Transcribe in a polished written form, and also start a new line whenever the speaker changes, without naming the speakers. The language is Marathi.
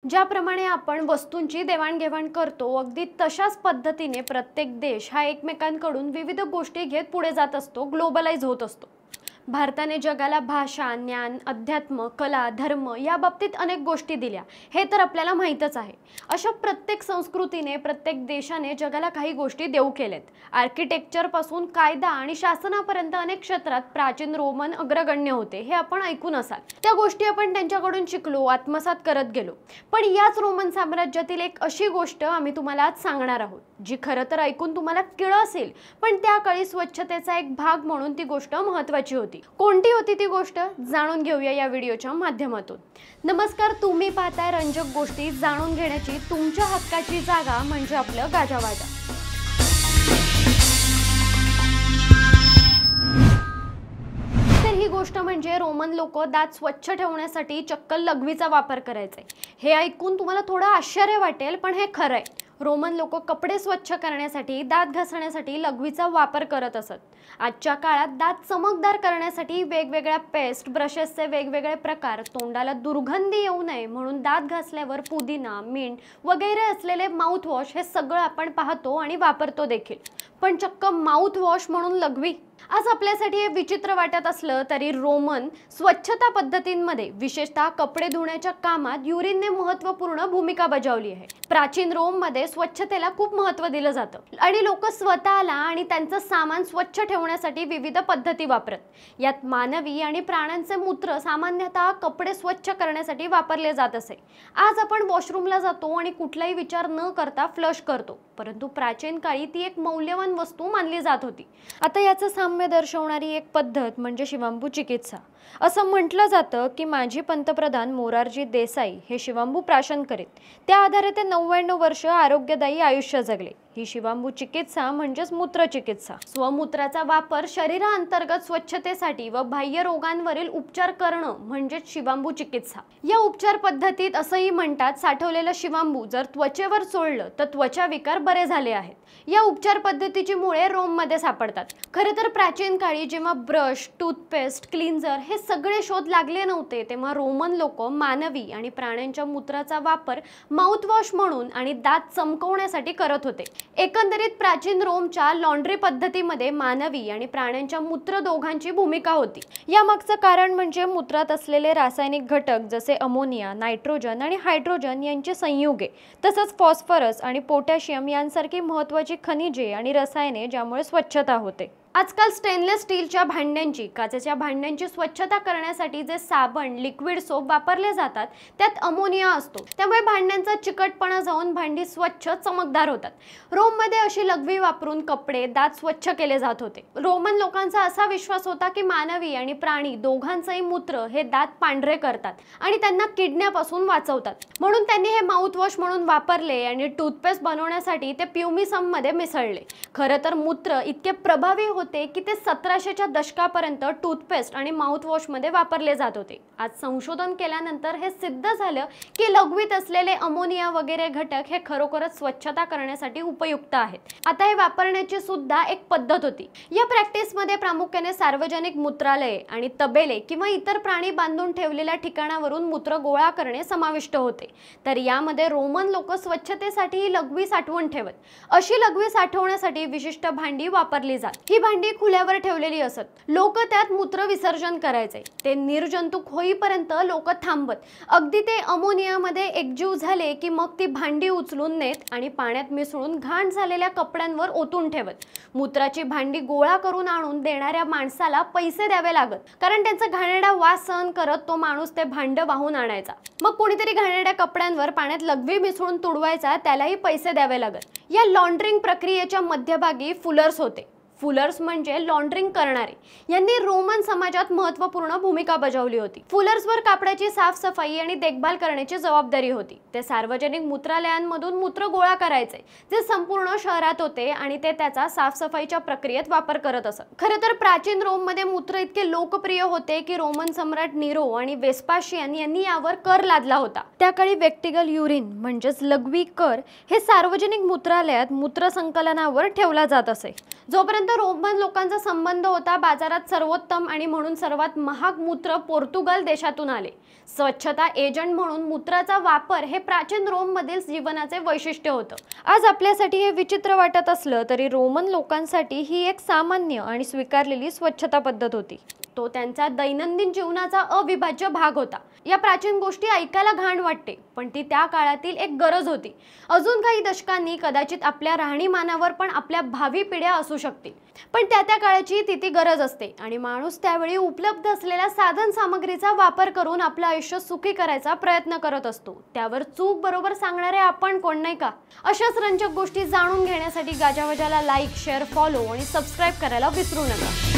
ज्याप्रमाणे आपण वस्तूंची देवाणघेवाण करतो, अगदी तशाच पद्धतीने प्रत्येक देश हा एकमेकांकडून विविध गोष्टी घेत पुढे जात असतो, ग्लोबलाइज होत असतो। भारताने जगाला भाषा, ज्ञान, अध्यात्म, कला, धर्म या बाबतीत अनेक गोष्टी दिल्या, हे तर आपल्याला माहीतच आहे। अशा प्रत्येक संस्कृतीने, प्रत्येक देशाने जगाला काही गोष्टी देऊ केलेत। आर्किटेक्चर पासून कायदा आणि शासनापर्यंत अनेक क्षेत्रात प्राचीन रोमन अग्रगण्य होते, हे आपण ऐकून असाल। त्या गोष्टी आपण त्यांच्याकडून शिकलो, आत्मसात करत गेलो। पण याच रोमन साम्राज्यातील एक अशी गोष्ट आम्ही तुम्हाला आज सांगणार आहोत, जी खरं तर ऐकून तुम्हाला किळ असेल, पण त्या काळी स्वच्छतेचा एक भाग म्हणून ती गोष्ट महत्त्वाची होती। कोणती होती ती गोष्ट, जाणून घेऊया या व्हिडिओच्या माध्यमातून। नमस्कार, तुम्ही पाहताय रंजक गोष्टी, जाणून घेण्याची तुमच्या हक्काची जागा म्हणजे आपलं गाजावाजा। तर ही गोष्ट म्हणजे रोमन लोक दात स्वच्छ ठेवण्यासाठी चक्क लघवीचा वापर करायचे। हे ऐकून तुम्हाला थोडं आश्चर्य वाटेल, पण हे खरं आहे। रोमन लोक कपडे स्वच्छ करण्यासाठी, दात घासण्यासाठी लघवीचा वापर करत असत। आजच्या काळात दात चमकदार करण्यासाठी वेगवेगळ्या पेस्ट, ब्रशेसचे वेगवेगळे प्रकार, तोंडाला दुर्गंधी येऊ नये म्हणून दात घासल्यावर पुदिना, मिंट वगैरे असलेले माउथवॉश हे सगळं आपण पाहतो आणि वापरतो देखील। पण चक्क माउथवॉश म्हणून लघवी? आज आपल्यासाठी हे विचित्र वाटत असलं तरी रोमन स्वच्छता पद्धतींमध्ये, विशेषतः कपडे धुण्याच्या कामात युरिनने महत्त्वपूर्ण भूमिका बजावली आहे। प्राचीन रोममध्ये स्वच्छतेला खूप महत्त्व दिलं जातं आणि लोक स्वतःला आणि त्यांचं सामान स्वच्छ ठेवण्यासाठी विविध पद्धती वापरत। यात मानवी आणि प्राण्यांचे मूत्र सामान्यतः कपडे स्वच्छ करण्यासाठी वापरले जात असे। आज आपण वॉशरूमला जातो आणि कुठलाही विचार न करता फ्लश करतो, परंतु प्राचीन काळी ती एक मौल्यवान वस्तू मानली जात होती। आता याचं साम्य दर्शवणारी एक पद्धत म्हणजे शिवांबू चिकित्सा। असं म्हटलं जातं की माजी पंतप्रधान मोरारजी देसाई हे शिवांबू प्राशन करीत, त्या आधारे ते 99 वर्ष आरोग्यदायी आयुष्य जगले। ही शिवांबू चिकित्सा म्हणजेच मूत्रचिकित्सा। स्वमूत्राचा वापर शरीराअंतर्गत स्वच्छतेसाठी व बाह्य रोगांवरील उपचार करणं म्हणजेच शिवांबू चिकित्सा। या उपचार पद्धतीत असंही म्हणतात, साठवलेलं शिवांबू जर त्वचेवर चोळलं तर त्वचा विकार बरे झाले आहेत। या उपचार पद्धतीची मुळे रोममध्ये सापडतात। खरं तर प्राचीन काळी जेव्हा ब्रश, टूथपेस्ट, क्लीन्झर हे सगळे शोध लागले नव्हते, तेव्हा रोमन लोक मानवी आणि प्राण्यांच्या मूत्राचा वापर माउथवॉश म्हणून आणि दात चमकवण्यासाठी करत होते। एकंदरीत प्राचीन रोमच्या लॉन्ड्री पद्धतीमध्ये मानवी आणि प्राण्यांच्या मूत्र दोघांची भूमिका होती। यामागचं कारण म्हणजे मूत्रात असलेले रासायनिक घटक जसे अमोनिया, नायट्रोजन आणि हायड्रोजन यांचे संयुगे, तसंच फॉस्फरस आणि पोटॅशियम यांसारखी महत्त्वाची खनिजे आणि रसायने, ज्यामुळे स्वच्छता होते। आजकाल स्टेनलेस स्टीलच्या भांड्यांची, काचेच्या भांड्यांची स्वच्छता करण्यासाठी जे साबण, लिक्विड सोप वापरले जातात त्यात अमोनिया असतो, त्यामुळे भांड्यांचा चिकटपणा जाऊन भांडी स्वच्छ, चमकदार होतात। रोममध्ये अशी लघवी वापरून कपडे, दात स्वच्छ केले जात होते। रोमन लोकांचा असा विश्वास होता की मानवी आणि प्राणी दोघांचेही मूत्र हे दात पांढरे करतात आणि त्यांना किडण्यापासून वाचवतात, म्हणून त्यांनी हे माउथवॉश म्हणून वापरले आणि टूथपेस्ट बनवण्यासाठी ते प्युमिसम मध्ये मिसळले। खरं तर मूत्र इतके प्रभावी होते की ते 1700च्या दशकापर्यंत टूथपेस्ट आणि माउथवॉश मध्ये वापरले जात होते। आज संशोधन केल्यानंतर हे सिद्ध झालं की लघवीत असलेले अमोनिया वगैरे घटक हे खरोखरच स्वच्छता करण्यासाठी उपयुक्त आहेत। आता हे वापरण्याची सुद्धा एक पद्धत होती। या प्रॅक्टिस मध्ये प्रामुख्याने सार्वजनिक मूत्रालये आणि तबेले किंवा इतर प्राणी बांधून ठेवलेल्या ठिकाणावरून मूत्र गोळा करणे समाविष्ट होते। तर यामध्ये रोमन लोक स्वच्छतेसाठी लघवी साठवून ठेवत। अशी लघवी साठवण्यासाठी विशिष्ट भांडी वापरली जात। ही भांडी खुल्यावर ठेवलेली असत। लोक त्यात मूत्र विसर्जन करायचे। ते निर्जंतुक होईपर्यंत लोक थांबत, अगदी ते अमोनियामध्ये एकजीव झाले की मग ती भांडी उचलून नेत आणि पाण्यात मिसळून घाण झालेल्या कपड्यांवर ओतून ठेवत। मूत्राची भांडी गोळा करून आणून देणाऱ्या माणसाला पैसे द्यावे लागत, कारण त्यांचा घाणेरडा वास सहन करत तो माणूस ते भांड वाहून आणायचा। मग कोणीतरी घाणेरड्या कपड्यांवर पाण्यात लघवी मिसळून तुडवायचा, त्यालाही पैसे द्यावे लागत। या लॉन्ड्रिंग प्रक्रियेच्या मध्यभागी फुलर्स होते। फुलर्स म्हणजे लॉन्ड्रिंग करणारे। यांनी रोमन समाजात महत्त्वपूर्ण भूमिका बजावली होती। फुलर्सवर कापडाची साफसफाई आणि देखभाल करण्याची जबाबदारी होती। ते सार्वजनिक मूत्रालयांमधून मूत्र गोळा करायचे, जे संपूर्ण शहरात होते, आणि ते त्याचा साफसफाईच्या प्रक्रियेत वापर करत असत। खरं तर प्राचीन रोममध्ये मूत्र इतके लोकप्रिय होते की रोमन सम्राट नीरो आणि वेस्पाशियन यांनी यावर कर लादला होता। त्या काळी व्यक्तिगत युरिन म्हणजेच लघवी कर हे सार्वजनिक मूत्रालयात मूत्रसंकलनावर ठेवला जात असे। जोपर्यंत रोमन लोकांचा संबंध होता बाजारात सर्वोत्तम आणि म्हणून सर्वात महाग मूत्र पोर्तुगाल देशातून आले। स्वच्छता एजंट म्हणून मूत्राचा वापर हे प्राचीन रोममधील जीवनाचे वैशिष्ट्य होतं। आज आपल्यासाठी हे विचित्र वाटत असलं तरी रोमन लोकांसाठी ही एक सामान्य आणि स्वीकारलेली स्वच्छता पद्धत होती। तो त्यांच्या दैनंदिन जीवनाचा अविभाज्य भाग होता। या प्राचीन गोष्टी ऐकायला घाण वाटते, पण ती त्या काळातील एक गरज होती। अजून काही दशकांनी कदाचित आपल्या राहणीमानावर पण आपल्या भावी पिढ्या असू शकतील, पण त्या काळाची ती गरज असते आणि माणूस त्यावेळी उपलब्ध असलेल्या साधन सामग्रीचा वापर करून आपलं आयुष्य सुखी करायचा प्रयत्न करत असतो। त्यावर चूक बरोबर सांगणारे आपण कोण, नाही का? अशाच रंजक गोष्टी जाणून घेण्यासाठी गाजावाजाला लाईक, शेअर, फॉलो आणि सबस्क्राईब करायला विसरू नका।